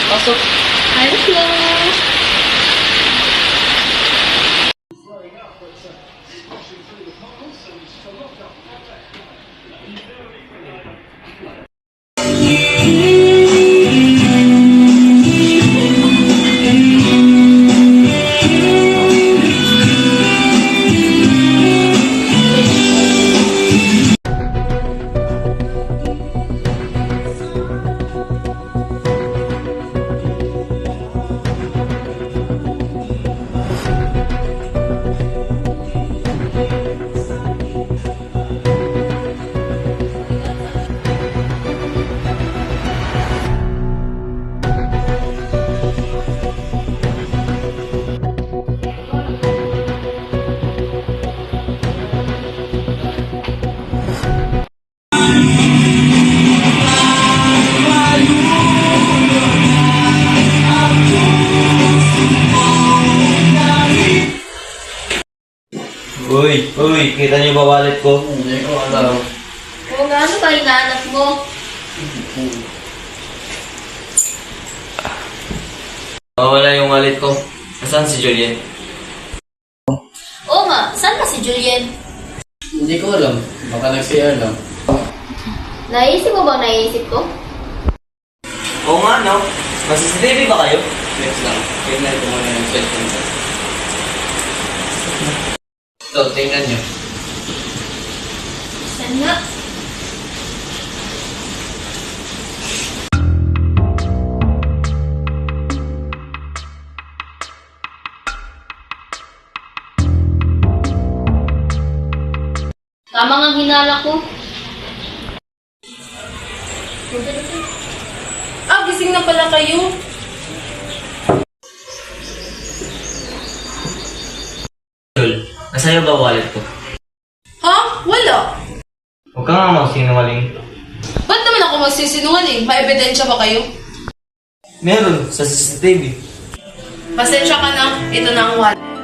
Pasok. Ayos lang. Uy, kita niyo ba wallet ko? Hindi ko alam. O nga, ano ba hinahanap mo? Mawala yung wallet ko. Nasaan si Julien? Oo nga, saan ba si Julien? Hindi ko alam. Baka nag-CR lang. Naisip mo bang naisip ko? Oo nga, no? Mas-CCTV ba kayo? Next lang. Tingnan ko muna yung cellphone ko. Ito, tingnan nyo. Saan nga? Tama nga hinala ko. Gising na pala kayo. Nasa'yo ba wallet ko? Ha? Wala. Huwag ka nga magsinungaling. Ba't naman ako magsisinungaling? May ebidensya ba kayo? Meron, sa CCTV. Pasensya ka na. Ito na ang wallet.